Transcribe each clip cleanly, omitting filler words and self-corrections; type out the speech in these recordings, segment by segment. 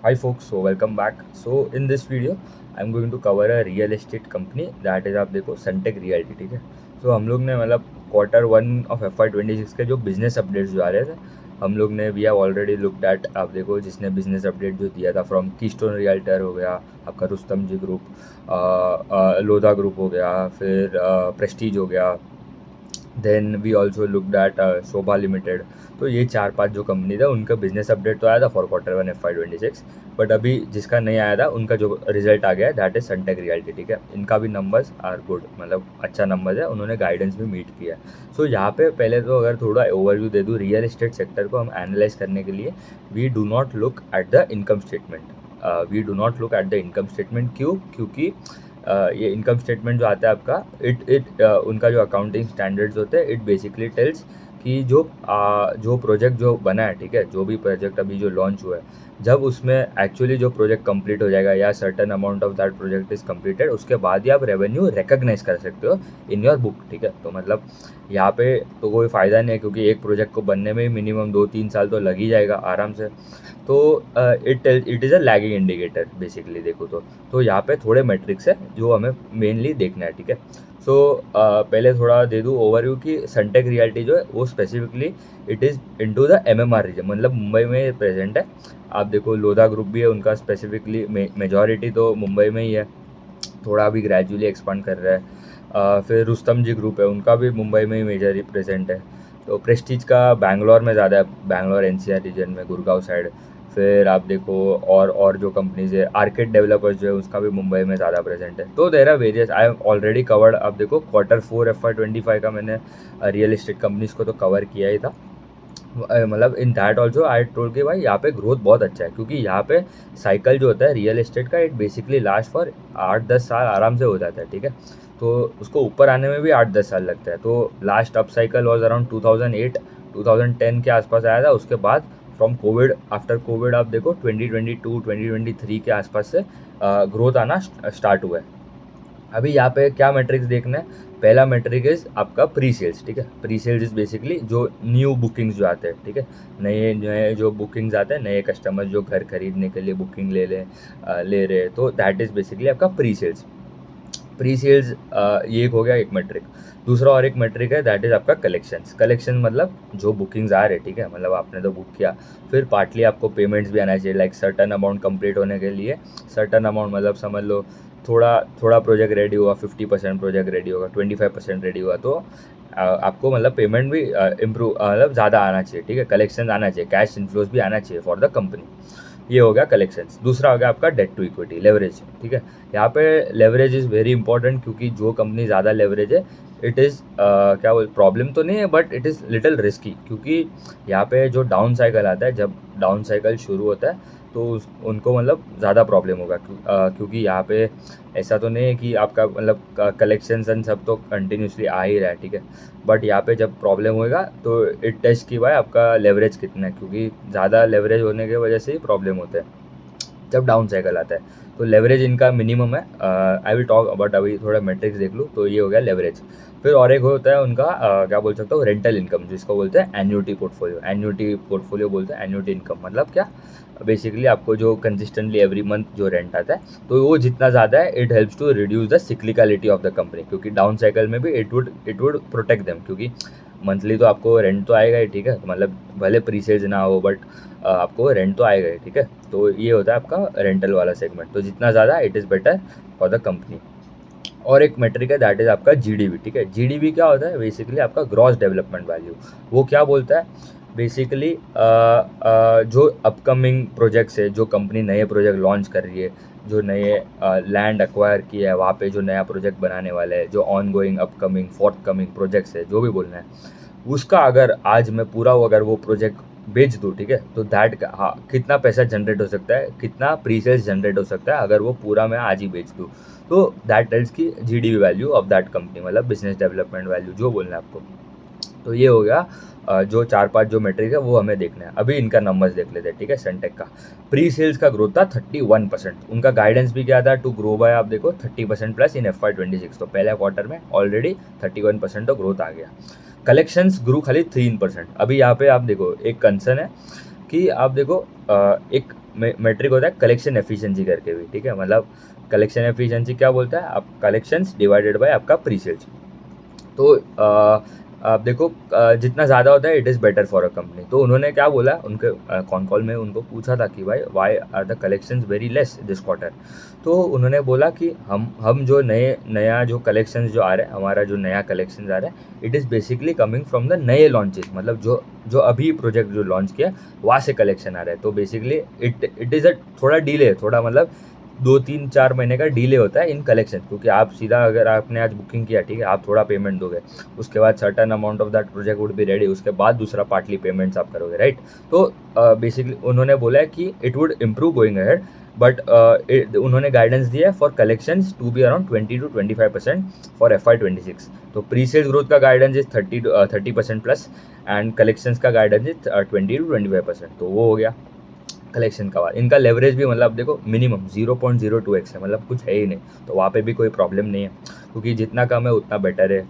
Hi folks, so welcome back. So in this video, I'm going to cover a real estate company that is आप देखो Sunteck realty, ठीक है। तो हम लोग ने मतलब Q1 ऑफ FY26 के जो बिजनेस अपडेट्स जो आ रहे थे, हम लोग ने we have already looked at. आप देखो जिसने बिजनेस अपडेट जो दिया था फ्रॉम कीस्टोन रियल्टर हो गया, आपका Rustomjee group, Lodha group हो गया, फिर प्रेस्टीज हो गया, then we also looked at Sobha limited. तो ये 4-5 जो कंपनी था उनका बिजनेस अपडेट तो आया था फॉर Q1 FY26, बट अभी जिसका नहीं आया था उनका जो रिजल्ट आ गया है दैट इज सनटेक रियल्टी, ठीक है। इनका भी नंबर्स आर गुड, मतलब अच्छा नंबर है, उन्होंने गाइडेंस भी मीट किया है। सो यहाँ पे पहले तो अगर थोड़ा ओवरव्यू दे दूँ रियल एस्टेट सेक्टर को हम एनालाइज करने के लिए, we do not look at the income statement. We do not look at the income statement, क्यों? क्योंकि ये इनकम स्टेटमेंट जो आता है आपका, उनका जो अकाउंटिंग स्टैंडर्ड्स होते हैं, इट बेसिकली टेल्स कि जो प्रोजेक्ट जो बना है, ठीक है, जो भी प्रोजेक्ट अभी जो लॉन्च हुआ है, जब उसमें एक्चुअली जो प्रोजेक्ट कंप्लीट हो जाएगा या certain amount of that project is completed, उसके बाद ही आप रेवेन्यू रिकॉग्नाइज कर सकते हो इन योर बुक, ठीक है। तो मतलब यहाँ पे तो कोई फ़ायदा नहीं है, क्योंकि एक प्रोजेक्ट को बनने में ही मिनिमम 2-3 साल तो लग ही जाएगा आराम से। तो it is a lagging indicator basically देखो तो यहाँ पे थोड़े मेट्रिक्स है जो हमें मेनली देखना है, ठीक है। सो पहले थोड़ा दे दूँ ओवरव्यू कि सनटेक रियल्टी जो है वो specifically it is into the MMR region, मतलब मुंबई में प्रेजेंट है। आप देखो लोधा ग्रुप भी है, उनका स्पेसिफिकली मेजॉरिटी तो मुंबई में ही है, थोड़ा अभी ग्रेजुअली एक्सपांड कर रहा है। फिर रुस्तम जी ग्रुप है, उनका भी मुंबई में ही मेजर रिप्रेजेंट है। तो प्रेस्टीज का बैंगलोर में ज़्यादा है, बैंगलोर एनसीआर रीजन में, गुड़गांव साइड। फिर आप देखो और जो कंपनीज है, आर्किड डेवलपर्स जो है उसका भी मुंबई में ज़्यादा प्रेजेंट है। तो there are various, I have already covered. आप देखो Q4 FY25 का मैंने रियल एस्टेट कंपनीज को तो कवर किया ही था। मतलब in that also I told कि भाई यहाँ पे ग्रोथ बहुत अच्छा है, क्योंकि यहाँ पे साइकिल जो होता है रियल एस्टेट का, इट बेसिकली लास्ट फॉर 8-10 साल आराम से हो जाता है, ठीक है। तो उसको ऊपर आने में भी 8-10 साल लगता है। तो last up cycle was around 2008-2010 के आसपास आया था। उसके बाद फ्रॉम कोविड, आफ्टर कोविड आप देखो 2022-2023 के आसपास से ग्रोथ आना स्टार्ट हुआ है। अभी यहाँ पे क्या मैट्रिक्स देखना है? पहला मैट्रिक इज आपका प्री सेल्स, ठीक है। प्री सेल्स इज बेसिकली जो न्यू बुकिंग्स जो आते हैं, ठीक है, नए नए जो बुकिंग्स आते हैं, नए कस्टमर जो घर खरीदने के लिए बुकिंग ले रहे हैं, तो दैट इज बेसिकली आपका प्री सेल्स। प्री सेल्स ये एक हो गया एक मैट्रिक। दूसरा और एक मैट्रिक है दैट इज़ आपका कलेक्शंस। कलेक्शन मतलब जो बुकिंग्स आ रहे, ठीक है, मतलब आपने तो बुक किया, फिर पार्टली आपको पेमेंट्स भी आना चाहिए, लाइक सर्टन अमाउंट कंप्लीट होने के लिए। सर्टन अमाउंट मतलब समझ लो थोड़ा थोड़ा प्रोजेक्ट रेडी हुआ, 50% प्रोजेक्ट रेडी होगा, 25% रेडी हुआ, तो आपको मतलब पेमेंट भी इम्प्रूव मतलब ज़्यादा आना चाहिए, ठीक है, कलेक्शन आना चाहिए, कैश इन्फ्लोज भी आना चाहिए फॉर द कंपनी। ये हो गया कलेक्शंस। दूसरा हो गया आपका डेट टू इक्विटी, लेवरेज, ठीक है। यहाँ पे लेवरेज इज़ वेरी इंपॉर्टेंट, क्योंकि जो कंपनी ज़्यादा लेवरेज है, इट इज़ क्या बोल, प्रॉब्लम तो नहीं है but it is little risky, क्योंकि यहाँ पे जो डाउन साइकिल आता है, जब डाउन साइकिल शुरू होता है तो उनको मतलब ज़्यादा प्रॉब्लम होगा, क्योंकि यहाँ पे ऐसा तो नहीं है कि आपका मतलब कलेक्शंस एंड सब तो कंटिन्यूसली आ ही रहा है, ठीक है। बट यहाँ पे जब प्रॉब्लम होएगा तो इट टेस्ट की भाई आपका लेवरेज कितना है, क्योंकि ज़्यादा लेवरेज होने की वजह से ही प्रॉब्लम होता है जब डाउन साइकिल आता है। तो लेवरेज इनका मिनिमम है। आई विल टॉक अबाउट, अभी थोड़ा मैट्रिक्स देख लूँ तो ये हो गया लेवरेज। फिर और एक होता है उनका क्या बोल सकता हूँ, रेंटल इनकम, जिसको बोलते हैं एन्यूटी पोर्टफोलियो। एन्यूटी पोर्टफोलियो बोलते हैं एन्यूटी इनकम, मतलब क्या? बेसिकली आपको जो कंसिस्टेंटली एवरी मंथ जो रेंट आता है, तो वो जितना ज़्यादा है it helps to reduce the cyclicality of the company, क्योंकि डाउन साइकिल में भी इट वुड प्रोटेक्ट देम, क्योंकि मंथली तो आपको रेंट तो आएगा ही, ठीक है, मतलब भले प्री सेल्स ना हो बट आपको रेंट तो आएगा ही, ठीक है। तो ये होता है आपका रेंटल वाला सेगमेंट, तो जितना ज़्यादा it is better for the company. और एक मेट्रिक है दैट इज़ आपका जीडीवी, ठीक है। जीडीवी क्या होता है? बेसिकली आपका ग्रॉस डेवलपमेंट वैल्यू। वो क्या बोलता है? बेसिकली जो अपकमिंग प्रोजेक्ट्स है, जो कंपनी नए प्रोजेक्ट लॉन्च कर रही है, जो नए लैंड एक्वायर किया है, वहाँ पे जो नया प्रोजेक्ट बनाने वाला है, जो on going upcoming fourth coming projects है, जो भी बोलना है, उसका अगर आज मैं पूरा वो अगर वो प्रोजेक्ट बेच दूँ, ठीक है, तो दैट हाँ कितना पैसा जनरेट हो सकता है, कितना प्री सेल्स जनरेट हो सकता है अगर वो पूरा मैं आज ही बेच दूँ। तो दैट टेल्स की GDV value of that company, मतलब बिजनेस डेवलपमेंट वैल्यू जो बोलना है आपको। तो ये हो गया जो 4-5 जो मेट्रिक है वो हमें देखना है। अभी इनका नंबर्स देख लेते हैं, ठीक है। सनटेक का प्री सेल्स का ग्रोथ था 31%। उनका गाइडेंस भी क्या था? टू ग्रो बाय, आप देखो 30% प्लस इन FY26। तो पहले क्वार्टर में ऑलरेडी 31% तो ग्रोथ आ गया। कलेक्शंस ग्रू खाली 3%। अभी यहाँ पे आप देखो एक कंसर्न है कि आप देखो एक मेट्रिक होता है कलेक्शन एफिशिएंसी करके भी, ठीक है। मतलब कलेक्शन एफिशिएंसी क्या बोलता है, आप कलेक्शंस डिवाइडेड बाय आपका प्री सेल्स। तो आप देखो जितना ज़्यादा होता है it is better for a company. तो उन्होंने क्या बोला, उनके कॉन कॉल में उनको पूछा था कि भाई why are the collections very less this quarter. तो उन्होंने बोला कि हम जो नया जो कलेक्शंस जो आ रहे हैं, हमारा जो नया कलेक्शंस आ रहा है, it is basically coming from the नए लॉन्चेस। मतलब जो जो अभी प्रोजेक्ट जो लॉन्च किया वहाँ से कलेक्शन आ रहा है। तो बेसिकली इट इज़ अ थोड़ा डिले, थोड़ा मतलब 2-3-4 महीने का डिले होता है इन कलेक्शन, क्योंकि आप सीधा अगर आपने आज बुकिंग किया, ठीक है, आप थोड़ा पेमेंट दोगे, उसके बाद certain amount of that project would be ready, उसके बाद दूसरा पार्टली पेमेंट्स आप करोगे, राइट। तो बेसिकली उन्होंने बोला है कि it would improve going ahead, but उन्होंने गाइडेंस दिया है for collections to be around 20-25% for FY26। तो प्री सेल्स ग्रोथ का guidance is 30% plus, and collections का गाइडेंस इज 20-25%। तो वो हो गया कलेक्शन का बात। इनका लेवरेज भी मतलब देखो मिनिमम 0.02x है, मतलब कुछ है ही नहीं। तो वहाँ पे भी कोई प्रॉब्लम नहीं है, क्योंकि जितना कम है उतना बेटर है।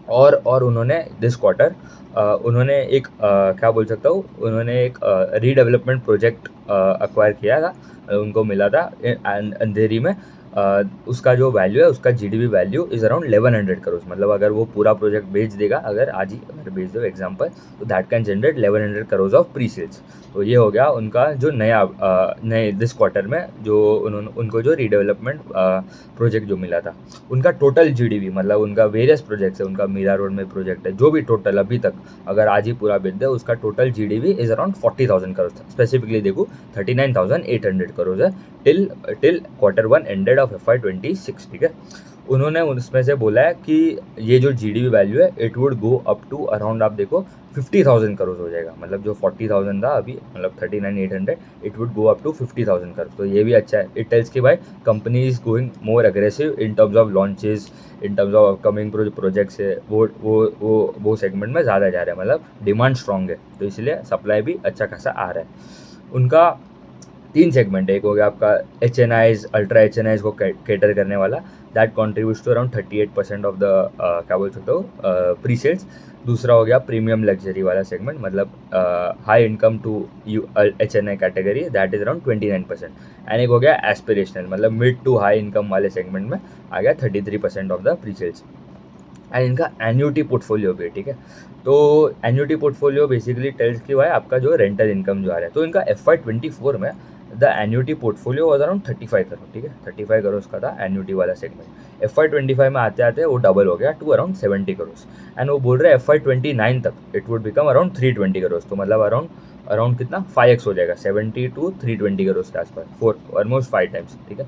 और उन्होंने दिस क्वार्टर उन्होंने एक क्या बोल सकता हूँ, उन्होंने एक रीडेवलपमेंट प्रोजेक्ट एक्वायर किया था, उनको मिला था अंधेरी में। उसका जो वैल्यू है, उसका GDP value is around 1100 crore. मतलब अगर वो पूरा प्रोजेक्ट बेच देगा, अगर आज ही अगर बेच दो एग्जाम्पल, तो that can generate 1100 crore of pre sales. तो ये हो गया उनका जो नए दिस क्वार्टर में जो उनको जो रीडेवलपमेंट प्रोजेक्ट जो मिला था। उनका टोटल जीडीपी, मतलब उनका वेरियस प्रोजेक्ट्स है, उनका मीरा रोड में प्रोजेक्ट है, जो भी टोटल अभी तक अगर आज ही पूरा बेच दे, उसका total GDP is around 40,000 crore. Specifically देखो 39,800 करोड़ है till Q1 ended of FY26, ठीक है। उन्होंने उसमें से बोला है कि ये जो जीडीपी वैल्यू है it would go up to around, आप देखो 50,000 करोड़ हो जाएगा। मतलब जो 40,000 था अभी, मतलब 39,800, it would go up to 50,000 crore. तो ये भी अच्छा है। इट टेल्स कि भाई company is going more aggressive in terms of launches, in terms of upcoming projects है, वो सेगमेंट में ज़्यादा जा रहा है। मतलब डिमांड स्ट्रॉन्ग है, तो इसलिए सप्लाई भी अच्छा खासा आ रहा है। उनका 3 सेगमेंट है। एक हो गया आपका HNIs, अल्ट्रा HNIs को कैटर करने वाला, that contributes to around 38% of the क्या बोल सकते हो प्री सेल्स। दूसरा हो गया प्रीमियम लग्जरी वाला सेगमेंट, मतलब high income to HNI category, that is around 29%। And एक हो गया एस्पिरेशनल, मतलब मिड टू हाई इनकम वाले सेगमेंट में आ गया 33% of the pre sales. And इनका एन्युटी पोर्टफोलियो भी है, ठीक है। तो एन्युटी पोर्टफोलियो बेसिकली टेल्स कि भाई आपका जो रेंटल इनकम जो आ रहा है, तो इनका FY24 में the annuity portfolio was around 35 crore, ठीक है। 35 करोड़ का था एन्युटी वाला सेगमेंट। FY25 में आते आते वो डबल हो गया टू अराउंड 70 करोड़। एंड वो बोल रहे हैं FY29 तक it would become around 320 crore. तो मतलब अराउंड अराउंड कितना 5x हो जाएगा, 70 to 320 करोड़ के आसपास, 4 ऑलमोस्ट 5 टाइम्स, ठीक है।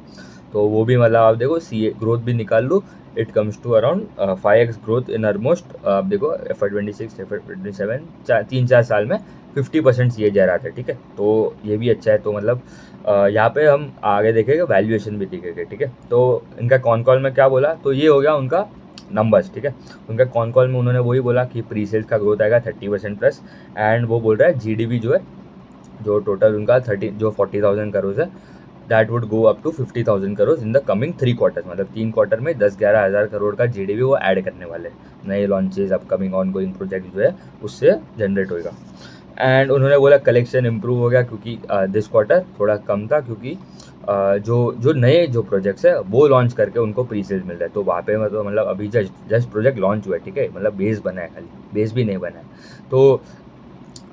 तो वो भी मतलब आप देखो CA ग्रोथ भी निकाल लो, it comes to around 5x growth in almost. आप देखो FY26 FY27 3-4 साल में 50% CAGR आता है, ठीक है। तो ये भी अच्छा है। तो मतलब यहाँ पे हम आगे देखेंगे, वैल्यूएशन भी दिखेगा, ठीक है। तो इनका कॉन कॉल में क्या बोला, तो ये हो गया उनका नंबर्स, ठीक है। उनका कॉन कॉल में उन्होंने वही बोला कि प्री सेल्स का ग्रोथ आएगा 30% प्लस, एंड वो बोल रहा है जीडीपी जो है, जो टोटल उनका 40,000 करोड़ है, that would go up to 50,000 crore in the coming 3 quarters. मतलब 3 क्वार्टर में 10-11 हज़ार करोड़ का जीडीपी वो ऐड करने वाले हैं। नए launches, upcoming on going project जो है उससे जनरेट होएगा। एंड उन्होंने बोला कलेक्शन इम्प्रूव हो गया, क्योंकि दिस क्वार्टर थोड़ा कम था, क्योंकि जो जो नए जो प्रोजेक्ट्स है वो लॉन्च करके उनको प्री सेल्स मिल रहा है। तो वहाँ पे मतलब अभी जस्ट प्रोजेक्ट लॉन्च हुआ है, ठीक है। मतलब बेस बना है, खाली बेस भी नहीं बना है। तो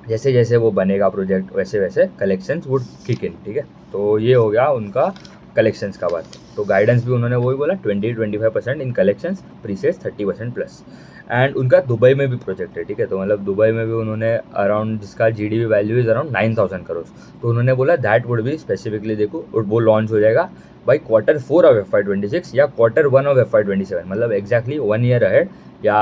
जैसे जैसे वो बनेगा प्रोजेक्ट, वैसे वैसे कलेक्शंस वुड किक इन, ठीक है। तो ये हो गया उनका कलेक्शंस का बात। तो गाइडेंस भी उन्होंने वही बोला 20-25% in collections, pre sales 30% plus. And उनका दुबई में भी प्रोजेक्ट है, ठीक है। तो मतलब दुबई में भी उन्होंने अराउंड, जिसका GDP value is around 9,000 crore. तो उन्होंने बोला दैट वुड भी स्पेसिफिकली देखो वो लॉन्च हो जाएगा बाई Q4 ऑफ FY26 या Q1 ऑफ FY27, मतलब एग्जैक्टली 1 ईयर अहेड, या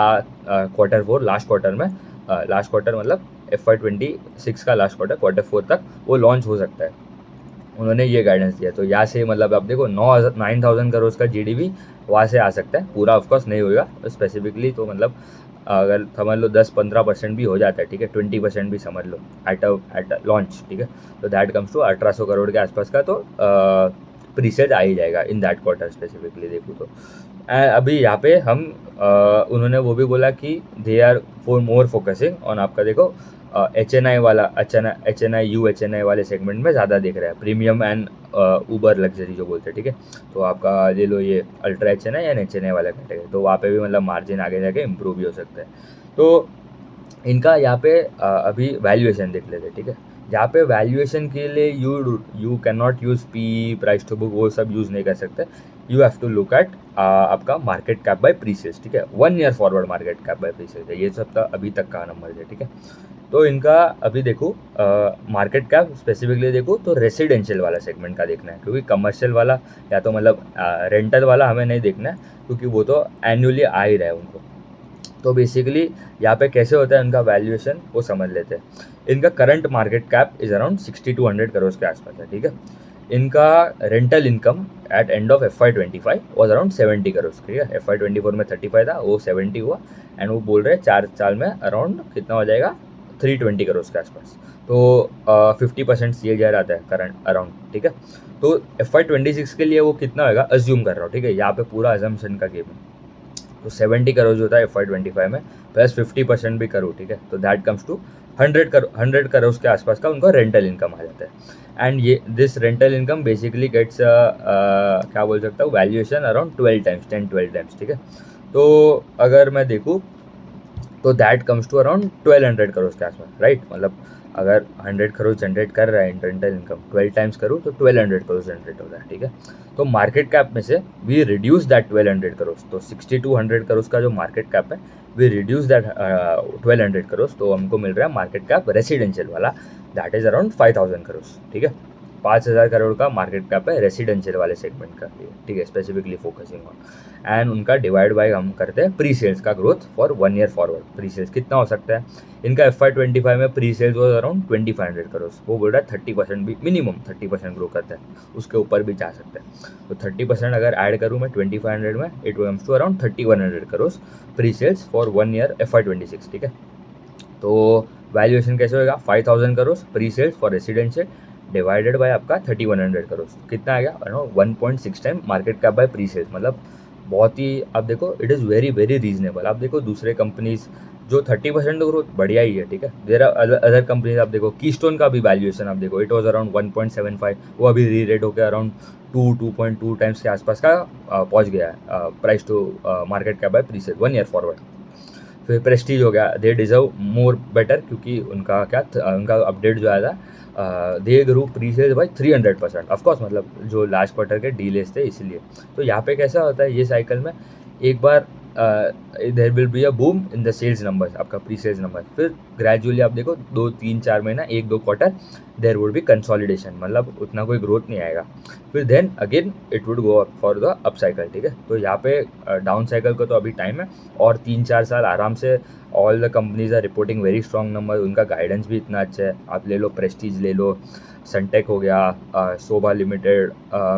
Q4 लास्ट क्वार्टर में, लास्ट क्वार्टर मतलब FY26 का लास्ट क्वार्टर Q4 तक वो लॉन्च हो सकता है। उन्होंने ये गाइडेंस दिया। तो यहाँ से मतलब आप देखो 9,000 करोड़ का जीडीपी वहाँ से आ सकता है। पूरा ऑफकोर्स नहीं होगा स्पेसिफिकली, तो मतलब अगर समझ लो 10-15% भी हो जाता है, ठीक है, 20% भी समझ लो एट लॉन्च, ठीक है। तो दैट कम्स टू 1800 करोड़ के आसपास का, तो प्री सेल आ ही जाएगा इन दैट क्वार्टर स्पेसिफिकली देखूँ तो। अभी यहाँ पे हम उन्होंने वो भी बोला कि they are for more focusing on, आपका देखो HNI वाला HNI HNI वाले सेगमेंट में ज़्यादा दिख रहा है, प्रीमियम एंड ऊबर लग्जरी जो बोलते हैं, ठीक है। तो आपका ले लो ये अल्ट्रा HNI या HNI वाला कैटेगरी, तो वहाँ पे भी मतलब मार्जिन आगे जाके इम्प्रूव भी हो सकता है। तो इनका यहाँ पे अभी वैल्यूएशन देख लेते हैं, ठीक है। यहाँ पे वैल्यूएशन के लिए you can not use P, price to book, वो सब यूज़ नहीं कर सकते। You have to look at आपका market cap by pre sales, ठीक है। 1 year forward market cap by pre sales है, ये सब अभी तक का नंबर है, ठीक है। तो इनका अभी देखो मार्केट कैप स्पेसिफिकली देखो तो रेसिडेंशियल वाला सेगमेंट का देखना है, क्योंकि कमर्शियल वाला या तो मतलब रेंटल वाला हमें नहीं देखना है, क्योंकि वो तो एनुअली आ ही रहा है उनको। तो बेसिकली यहाँ पे कैसे होता है उनका वैल्यूएशन वो समझ लेते हैं। इनका current market cap is around 60 to 100 crore के आसपास है, ठीक है। इनका rental income eight end of FY25 was around 70 crore, ठीक है। FY24 में 35 था, वो 70 हुआ, एंड वो बोल रहे हैं 4 साल में अराउंड कितना हो जाएगा, 320 करोड़ के आसपास। तो 50% CAGR आता है करंट अराउंड, ठीक है। तो FY26 के लिए वो कितना होगा अज्यूम कर रहा हूँ, ठीक है। यहाँ पे पूरा अजम्पशन का गेम है। तो 70 करोड़ जो होता है FY25 में प्लस 50% भी करूँ, ठीक है, तो दैट कम्स टू 100 करोड़ के आसपास का उनका रेंटल इनकम आ जाता है। एंड ये this rental income basically gets क्या बोल सकता हूँ, वैल्यूएशन अराउंड 10-12 टाइम्स, ठीक है। तो अगर मैं देखूँ तो that comes to around 1200 crore के आसपास, राइट। मतलब अगर 100 करोड़ जनरेट कर रहा है रेंटल इनकम, 12 टाइम्स करूँ तो 1200 करोड़ जनरेट होता है, ठीक है। तो मार्केट कैप में से वी रिड्यूस दैट 1200 करोड़, तो 60 to 100 करोड़ का जो मार्केट कैप है वी रिड्यूस दैट 1200 करोड़, तो हमको मिल रहा है मार्केट कैप रेसिडेंशियल वाला, दैट इज अराउंड 5000 करोड़, ठीक है। 5000 करोड़ का मार्केट कैप है रेसिडेंशियल वाले सेगमेंट का, ठीक है, स्पेसिफिकली फोकसिंग ऑन। एंड उनका डिवाइड बाय हम करते हैं प्री सेल्स का growth for 1 year forward. Pre sales कितना हो सकता है इनका, FY25 में pre sales was around 2500 crore, वो बोल रहा है 30% भी, मिनिमम 30% ग्रो करता है, उसके ऊपर भी जा सकता है। तो 30% अगर ऐड करूँ मैं 2500 में, it comes to around 3100 crore pre sales for 1 year FY26, ठीक है। तो वैल्यूएशन कैसे होगा, 5000 crore pre sales for residential divided by आपका 3100 करोड़, कितना आ गया, 1.6 time market cap by pre sales. मतलब बहुत ही, आप देखो it is very very reasonable. आप देखो दूसरे कंपनीज जो 30% ग्रोथ बढ़िया ही है, ठीक है। देर आर अदर कंपनीज, आप देखो कीस्टोन का भी वैल्यूएशन आप देखो, इट वॉज अराउंड 1.75, वो अभी री रेट होकर अराउंड 2.2 टाइम्स के आसपास का पहुंच गया है price to market cap by pre sale 1 year forward. फिर प्रेस्टीज हो गया, दे डिजर्व मोर बेटर, क्योंकि उनका उनका अपडेट जो आया था, दे ग्रू प्री सेल्स बाई 300%, ऑफकोर्स मतलब जो लास्ट क्वार्टर के डीलेस थे इसलिए। तो यहाँ पे कैसा होता है ये साइकिल में, एक बार there will be a boom in the sales numbers, आपका प्री सेल्स नंबर, फिर ग्रेजुअली आप देखो 2-3-4 महीना 1-2 quarter there would be consolidation, मतलब उतना कोई ग्रोथ नहीं आएगा। फिर then again it would go up for the up cycle, ठीक है। तो यहाँ पे डाउन साइकिल को तो अभी टाइम है, और 3-4 साल आराम से all the companies are reporting very strong number, उनका गाइडेंस भी इतना अच्छा है। आप ले लो प्रेस्टीज, ले लो सनटेक हो गया, शोभा लिमिटेड,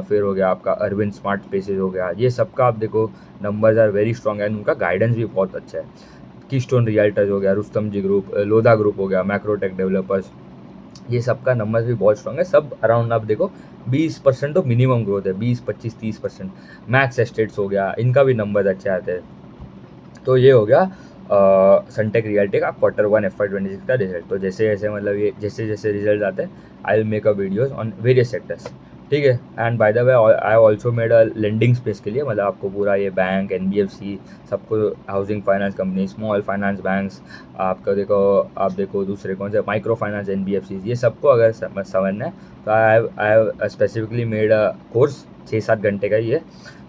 फिर हो गया आपका अरविंद स्मार्ट स्पेसेस हो गया, ये सब का आप देखो numbers are very strong and उनका गाइडेंस भी बहुत अच्छा है। कीस्टोन रियल्टर्स हो गया, Rustomjee group, Lodha group हो गया, मैक्रोटेक डेवलपर्स, ये सब का नंबर्स भी बहुत स्ट्रॉन्ग है। सब अराउंड आप देखो 20% तो मिनिमम ग्रोथ है, 20-25-30%। मैक्स एस्टेट्स हो गया, इनका भी नंबर्स अच्छे आते हैं। तो ये हो गया सनटेक रियल्टी का Q1 FY26 का रिजल्ट। तो जैसे जैसे मतलब ये जैसे जैसे रिजल्ट आते हैं I will make a videos on various sectors, ठीक है। And by the way I also made a lending space के लिए, मतलब आपको पूरा ये बैंक, NBFC, सबको, housing finance company, small finance banks, आपका देखो आप देखो दूसरे कौन से माइक्रो फाइनेंस NBFCs, ये सबको अगर समझना है तो I have specifically made a course 6-7 घंटे का, ये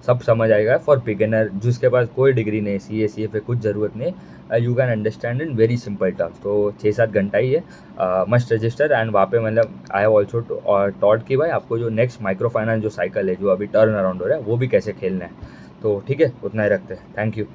सब समझ आएगा फॉर बिगिनर, जिसके पास कोई डिग्री नहीं, CA कुछ ज़रूरत नहीं, you can understand in very simple terms. तो 6-7 घंटा ही है, मस्ट रजिस्टर। एंड वहाँ पे मतलब आई हैव ऑल्सो टॉट कि भाई आपको जो नेक्स्ट माइक्रो फाइनेंस जो साइकिल है, जो अभी टर्न अराउंड हो रहा है, वो भी कैसे खेलना है। तो ठीक है, उतना ही रखते हैं, थैंक यू।